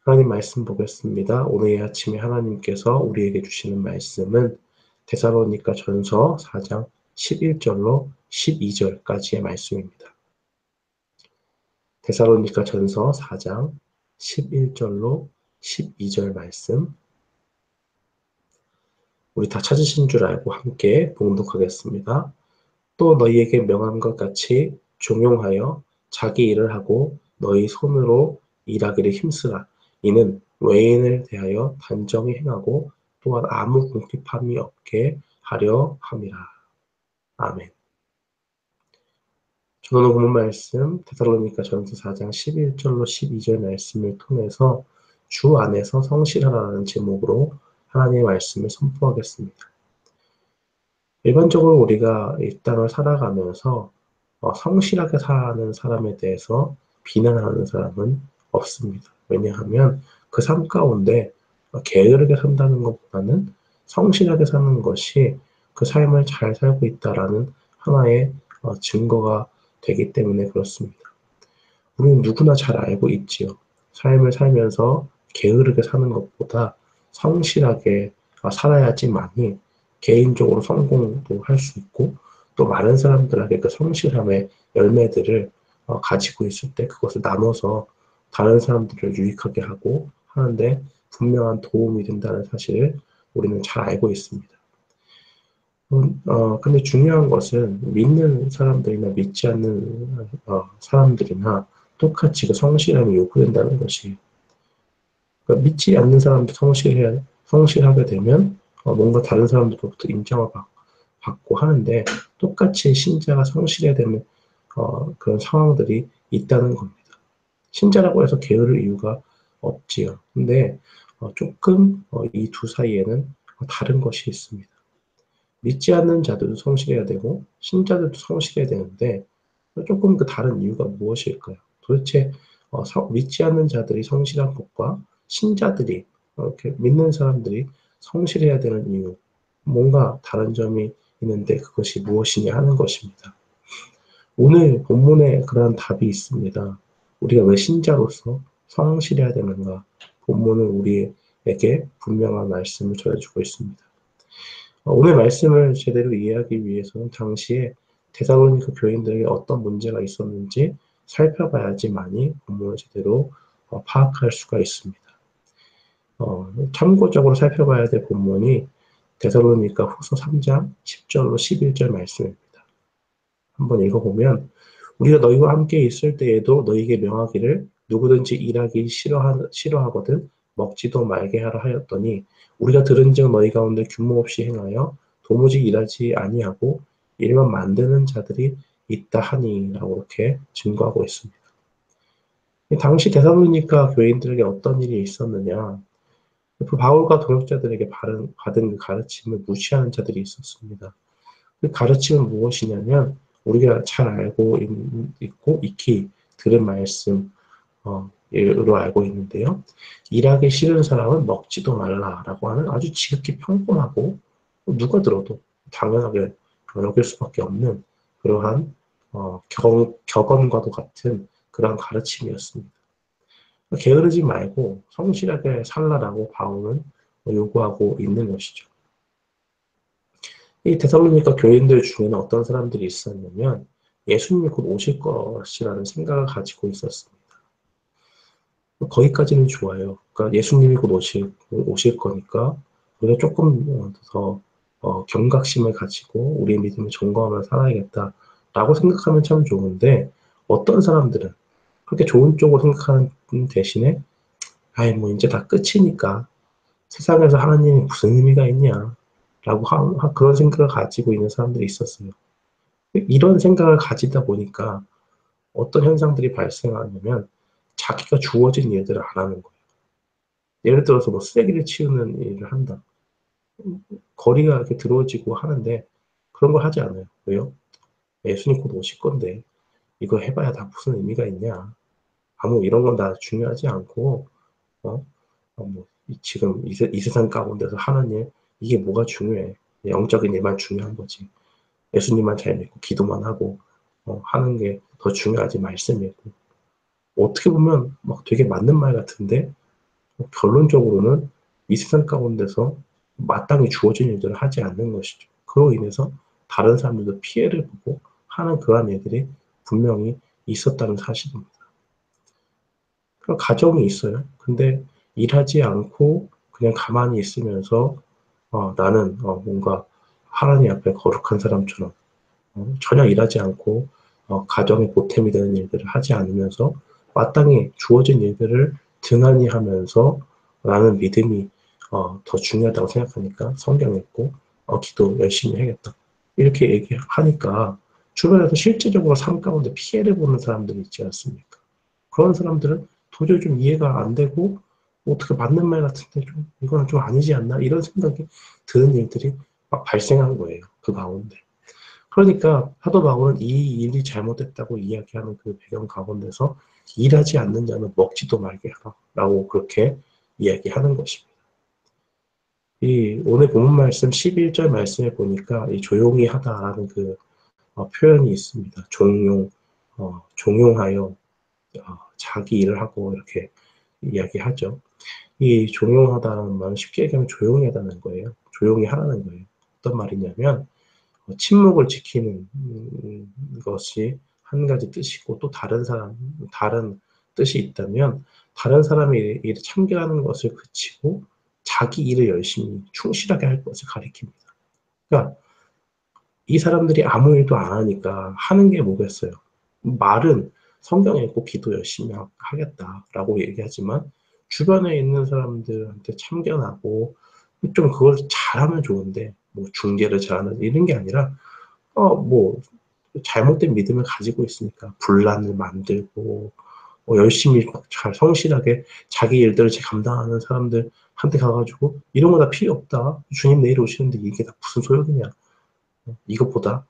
하나님 말씀 보겠습니다. 오늘 아침에 하나님께서 우리에게 주시는 말씀은 데살로니가 전서 4장 11절로 12절까지의 말씀입니다. 데살로니가 전서 4장 11절로 12절 말씀. 우리 다 찾으신 줄 알고 함께 봉독하겠습니다. 또 너희에게 명한 것 같이 종용하여 자기 일을 하고 너희 손으로 일하기를 힘쓰라. 이는 외인을 대하여 단정히 행하고 또한 아무 궁핍함이 없게 하려 함이라. 아멘. 오늘 본문 말씀 데살로니가 전서 4장 11절로 12절 말씀을 통해서 주 안에서 성실하라는 제목으로 하나님의 말씀을 선포하겠습니다. 일반적으로 우리가 이 땅을 살아가면서 성실하게 사는 사람에 대해서 비난하는 사람은 없습니다. 왜냐하면 그 삶 가운데 게으르게 산다는 것보다는 성실하게 사는 것이 그 삶을 잘 살고 있다라는 하나의 증거가 되기 때문에 그렇습니다. 우리는 누구나 잘 알고 있지요. 삶을 살면서 게으르게 사는 것보다 성실하게 살아야지만이 개인적으로 성공도 할 수 있고 또 많은 사람들에게 그 성실함의 열매들을 가지고 있을 때 그것을 나눠서 다른 사람들을 유익하게 하고 하는데 분명한 도움이 된다는 사실을 우리는 잘 알고 있습니다. 근데 중요한 것은 믿는 사람들이나 믿지 않는 사람들이나 똑같이 그 성실함이 요구된다는 것이, 그러니까 믿지 않는 사람도 성실하게 되면 뭔가 다른 사람들로부터 인정을 받고 하는데 똑같이 신자가 성실해야 되는 그런 상황들이 있다는 겁니다. 신자라고 해서 게으를 이유가 없지요. 근데 조금 이 두 사이에는 다른 것이 있습니다. 믿지 않는 자들도 성실해야 되고 신자들도 성실해야 되는데 조금 그 다른 이유가 무엇일까요? 도대체 믿지 않는 자들이 성실한 것과 신자들이 이렇게 믿는 사람들이 성실해야 되는 이유, 뭔가 다른 점이 있는데 그것이 무엇이냐 하는 것입니다. 오늘 본문에 그러한 답이 있습니다. 우리가 왜 신자로서 성실해야 되는가? 본문은 우리에게 분명한 말씀을 전해주고 있습니다. 오늘 말씀을 제대로 이해하기 위해서는 당시에 데살로니가 교인들에게 어떤 문제가 있었는지 살펴봐야지만이 본문을 제대로 파악할 수가 있습니다. 참고적으로 살펴봐야 될 본문이 데살로니가 후서 3장 10절로 11절 말씀입니다. 한번 읽어보면 우리가 너희와 함께 있을 때에도 너희에게 명하기를 누구든지 일하기 싫어하거든 먹지도 말게 하라 하였더니 우리가 들은즉 너희 가운데 규모 없이 행하여 도무지 일하지 아니하고 일만 만드는 자들이 있다 하니라고 이렇게 증거하고 있습니다. 당시 데살로니가 교인들에게 어떤 일이 있었느냐? 그 바울과 동역자들에게 받은 그 가르침을 무시하는 자들이 있었습니다. 그 가르침은 무엇이냐면 우리가 잘 알고 있고 익히 들은 말씀 으로 알고 있는데요. 일하기 싫은 사람은 먹지도 말라라고 하는 아주 지극히 평범하고 누가 들어도 당연하게 여길 수밖에 없는 그러한 격언과도 같은 그러한 가르침이었습니다. 게으르지 말고 성실하게 살라라고 바울은 요구하고 있는 것이죠. 이 데살로니가 교인들 중에는 어떤 사람들이 있었냐면 예수님이 곧 오실 것이라는 생각을 가지고 있었습니다. 거기까지는 좋아요. 그러니까 예수님이 곧 오실 거니까 우리가 조금 더 경각심을 가지고 우리의 믿음을 점검하며 살아야겠다라고 생각하면 참 좋은데 어떤 사람들은 그렇게 좋은 쪽으로 생각하는 대신에 아이 뭐 이제 다 끝이니까 세상에서 하나님이 무슨 의미가 있냐 라고 그런 생각을 가지고 있는 사람들이 있었어요. 이런 생각을 가지다 보니까 어떤 현상들이 발생하냐면 자기가 주어진 일들을 안 하는 거예요. 예를 들어서 뭐 쓰레기를 치우는 일을 한다. 거리가 이렇게 들어지고 하는데 그런 걸 하지 않아요. 왜요? 예수님 곧 오실 건데 이거 해봐야 다 무슨 의미가 있냐. 아무 이런 건 다 중요하지 않고 뭐 지금 이 세상 가운데서 하는 일 이게 뭐가 중요해. 영적인 일만 중요한 거지. 예수님만 잘 믿고 기도만 하고 하는 게 더 중요하지 말씀이고 어떻게 보면 막 되게 맞는 말 같은데 결론적으로는 이 세상 가운데서 마땅히 주어진 일들을 하지 않는 것이죠. 그로 인해서 다른 사람들도 피해를 보고 하는 그러한 일들이 분명히 있었다는 사실입니다. 가정이 있어요. 근데 일하지 않고 그냥 가만히 있으면서 나는 뭔가 하나님 앞에 거룩한 사람처럼 전혀 일하지 않고 가정에 보탬이 되는 일들을 하지 않으면서 마땅히 주어진 일들을 등한히 하면서 나는 믿음이 더 중요하다고 생각하니까 성경 읽고 기도 열심히 해야겠다. 이렇게 얘기하니까 주변에서 실제적으로 삶 가운데 피해를 보는 사람들이 있지 않습니까? 그런 사람들은 도저히 좀 이해가 안 되고 어떻게 맞는 말 같은데 좀 이거는 좀 아니지 않나 이런 생각이 드는 일들이 막 발생한 거예요. 그 가운데. 그러니까 사도 바울은 이 일이 잘못됐다고 이야기하는 그 배경 가운데서 일하지 않는 자는 먹지도 말게 하라 라고 그렇게 이야기하는 것입니다. 이 오늘 본문 말씀 11절 말씀에 보니까 이 조용히 하다라는 그 표현이 있습니다. 종용하여 자기 일을 하고 이렇게 이야기하죠. 이 종용하다는 말은 쉽게 얘기하면 조용히 하다는 거예요. 조용히 하라는 거예요. 어떤 말이냐면 침묵을 지키는 것이 한 가지 뜻이고 또 다른 뜻이 있다면 다른 사람의 일에 참견하는 것을 그치고 자기 일을 열심히 충실하게 할 것을 가리킵니다. 그러니까 이 사람들이 아무 일도 안 하니까 하는 게 뭐겠어요? 말은 성경 읽고 기도 열심히 하겠다라고 얘기하지만 주변에 있는 사람들한테 참견하고 좀 그걸 잘하면 좋은데 뭐 중재를 잘하는 이런 게 아니라 뭐 잘못된 믿음을 가지고 있으니까 분란을 만들고 열심히 잘 성실하게 자기 일들을 감당하는 사람들한테 가가지고 이런 거 다 필요 없다. 주님 내일 오시는데 이게 다 무슨 소용이냐. 이것보다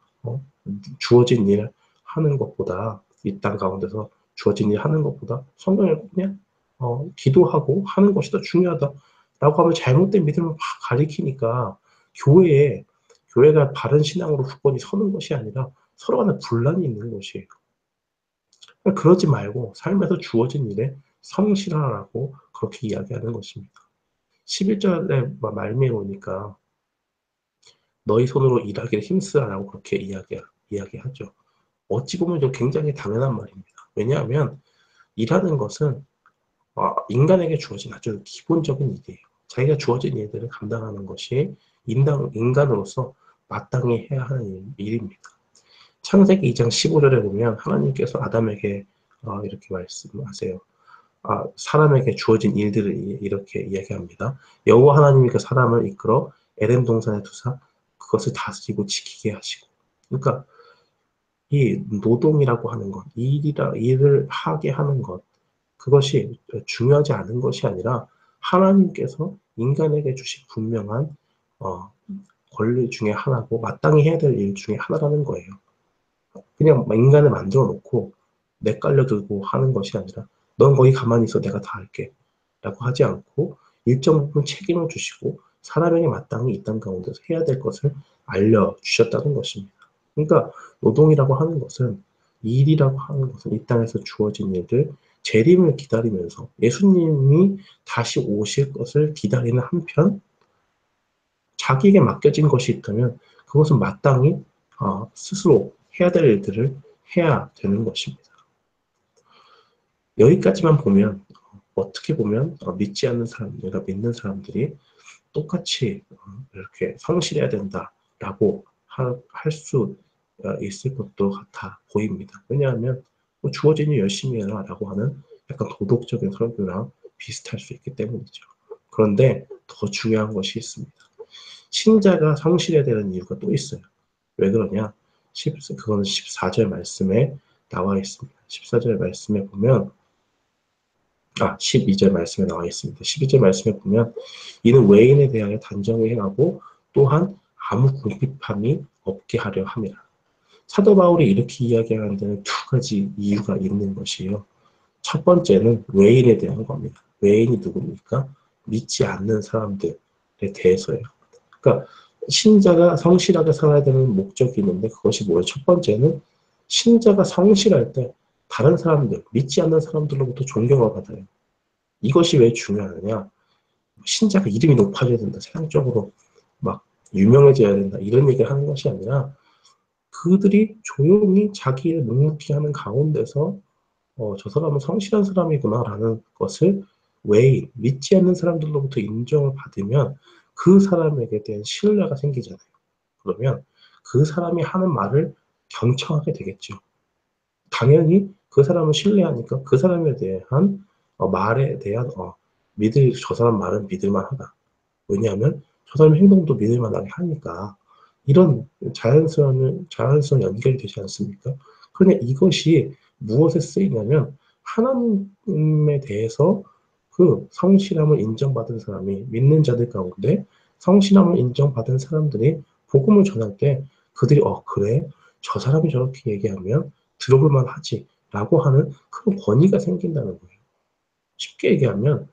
주어진 일 하는 것보다 이 땅 가운데서 주어진 일 하는 것보다 성경을 그냥 기도하고 하는 것이 더 중요하다라고 하면 잘못된 믿음을 막 가리키니까 교회가 바른 신앙으로 굳건히 서는 것이 아니라 서로 간에 분란이 있는 것이에요. 그러지 말고 삶에서 주어진 일에 성실하라고 그렇게 이야기하는 것입니다. 11절에 말미에 오니까 너희 손으로 일하기를 힘쓰라라고 그렇게 이야기하죠. 어찌 보면 좀 굉장히 당연한 말입니다. 왜냐하면 일하는 것은 인간에게 주어진 아주 기본적인 일이에요. 자기가 주어진 일들을 감당하는 것이 인간으로서 마땅히 해야 하는 일입니다. 창세기 2장 15절에 보면 하나님께서 아담에게 이렇게 말씀하세요. 사람에게 주어진 일들을 이렇게 이야기합니다. 여호와 하나님이 그 사람을 이끌어 에덴 동산에 두사 그것을 다스리고 지키게 하시고. 그러니까 이 노동이라고 하는 것, 일을 하게 하는 것, 그것이 중요하지 않은 것이 아니라 하나님께서 인간에게 주신 분명한 권리 중에 하나고 마땅히 해야 될 일 중에 하나라는 거예요. 그냥 인간을 만들어 놓고 내깔려 들고 하는 것이 아니라 넌 거기 가만히 있어 내가 다 할게 라고 하지 않고 일정 부분 책임을 주시고 사람에게 마땅히 이 땅 가운데서 해야 될 것을 알려주셨다는 것입니다. 그러니까 노동이라고 하는 것은 일이라고 하는 것은 이 땅에서 주어진 일들 재림을 기다리면서 예수님이 다시 오실 것을 기다리는 한편 자기에게 맡겨진 것이 있다면 그것은 마땅히 스스로 해야 될 일들을 해야 되는 것입니다. 여기까지만 보면 어떻게 보면 믿지 않는 사람들과 믿는 사람들이 똑같이 이렇게 성실해야 된다라고 할 수 있을 것도 같아 보입니다. 왜냐하면 뭐 주어진 일 열심히 해라 라고 하는 약간 도덕적인 설교랑 비슷할 수 있기 때문이죠. 그런데 더 중요한 것이 있습니다. 신자가 성실해야 되는 이유가 또 있어요. 왜 그러냐? 그거는 14절 말씀에 나와 있습니다. 14절 말씀에 보면 12절 말씀에 나와 있습니다. 12절 말씀에 보면 이는 외인에 대하여 단정히 행하고 또한 아무 궁핍함이 없게 하려 함이라. 사도 바울이 이렇게 이야기하는 데는 두 가지 이유가 있는 것이에요. 첫 번째는 외인에 대한 겁니다. 외인이 누굽니까? 믿지 않는 사람들에 대해서예요. 그러니까 신자가 성실하게 살아야 되는 목적이 있는데 그것이 뭐예요? 첫 번째는 신자가 성실할 때 다른 사람들, 믿지 않는 사람들로부터 존경을 받아요. 이것이 왜 중요하느냐? 신자가 이름이 높아져야 된다. 세상적으로 막 유명해져야 된다. 이런 얘기를 하는 것이 아니라 그들이 조용히 자기의 묵묵히 하는 가운데서 저 사람은 성실한 사람이구나라는 것을 외인, 믿지 않는 사람들로부터 인정을 받으면 그 사람에게 대한 신뢰가 생기잖아요. 그러면 그 사람이 하는 말을 경청하게 되겠죠. 당연히 그 사람을 신뢰하니까 그 사람에 대한 말에 대한 저 사람 말은 믿을만하다. 왜냐하면 저 사람 행동도 믿을만하게 하니까 이런 자연스러운 연결이 되지 않습니까? 그런데 이것이 무엇에 쓰이냐면 하나님에 대해서 그 성실함을 인정받은 사람이 믿는 자들 가운데 성실함을 인정받은 사람들이 복음을 전할 때 그들이 그래 저 사람이 저렇게 얘기하면 들어볼 만하지라고 하는 그런 권위가 생긴다는 거예요. 쉽게 얘기하면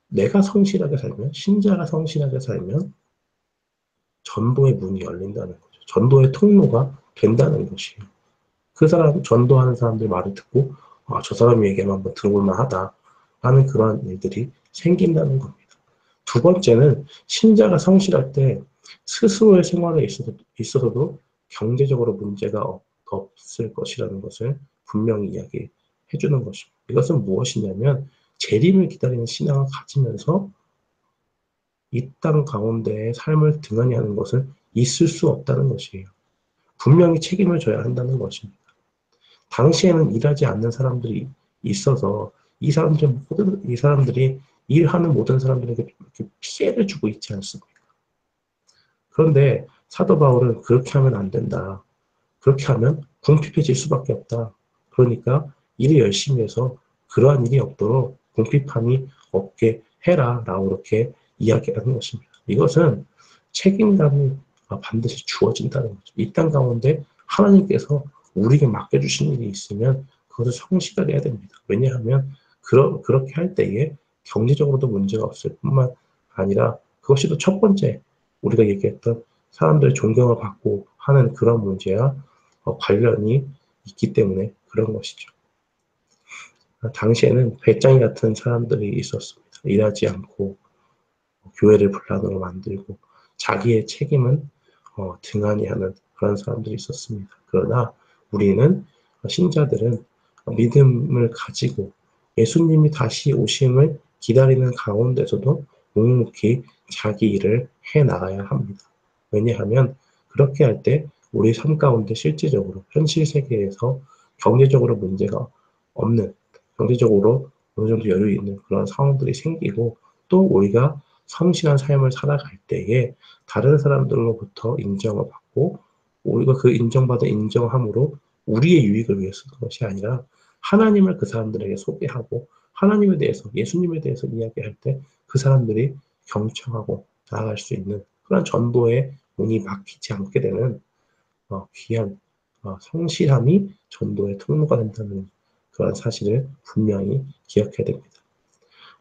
내가 성실하게 살면 신자가 성실하게 살면 전도의 문이 열린다는 거죠. 전도의 통로가 된다는 것이에요. 그 사람 전도하는 사람들 말을 듣고 저 사람이 얘기하면 한번 들어볼 만하다 하는 그러한 일들이 생긴다는 겁니다. 두 번째는 신자가 성실할 때 스스로의 생활에 있어서도 경제적으로 문제가 없을 것이라는 것을 분명히 이야기해 주는 것입니다. 이것은 무엇이냐면 재림을 기다리는 신앙을 가지면서 이 땅 가운데의 삶을 등한히 하는 것은 있을 수 없다는 것이에요. 분명히 책임을 져야 한다는 것입니다. 당시에는 일하지 않는 사람들이 있어서 이 사람들이 일하는 모든 사람들에게 이렇게 피해를 주고 있지 않습니까? 그런데 사도 바울은 그렇게 하면 안 된다. 그렇게 하면 궁핍해질 수밖에 없다. 그러니까 일을 열심히 해서 그러한 일이 없도록 궁핍함이 없게 해라 라고 이렇게 이야기하는 것입니다. 이것은 책임감이 반드시 주어진다는 거죠. 이 땅 가운데 하나님께서 우리에게 맡겨주신 일이 있으면 그것을 성실하게 해야 됩니다. 왜냐하면 그렇게 할 때에 경제적으로도 문제가 없을 뿐만 아니라 그것이 또 첫 번째 우리가 얘기했던 사람들의 존경을 받고 하는 그런 문제와 관련이 있기 때문에 그런 것이죠. 당시에는 배짱이 같은 사람들이 있었습니다. 일하지 않고 교회를 분란으로 만들고 자기의 책임은 등한히 하는 그런 사람들이 있었습니다. 그러나 우리는 신자들은 믿음을 가지고 예수님이 다시 오심을 기다리는 가운데서도 묵묵히 자기 일을 해 나가야 합니다. 왜냐하면 그렇게 할 때 우리 삶 가운데 실질적으로 현실 세계에서 경제적으로 문제가 없는 경제적으로 어느 정도 여유 있는 그런 상황들이 생기고 또 우리가 성실한 삶을 살아갈 때에 다른 사람들로부터 인정을 받고 우리가 그 인정받은 인정함으로 우리의 유익을 위해 쓰는 것이 아니라 하나님을 그 사람들에게 소개하고 하나님에 대해서 예수님에 대해서 이야기할 때 그 사람들이 경청하고 나아갈 수 있는 그런 전도의 문이 막히지 않게 되는 귀한 성실함이 전도의 통로가 된다는 그런 사실을 분명히 기억해야 됩니다.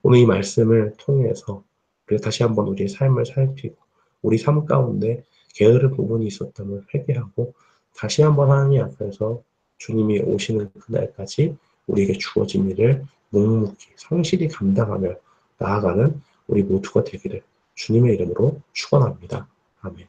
오늘 이 말씀을 통해서 우리가 다시 한번 우리의 삶을 살피고 우리 삶 가운데 게으른 부분이 있었다면 회개하고 다시 한번 하나님 앞에서 주님이 오시는 그날까지 우리에게 주어진 일을 묵묵히 성실히 감당하며 나아가는 우리 모두가 되기를 주님의 이름으로 축원합니다. 아멘.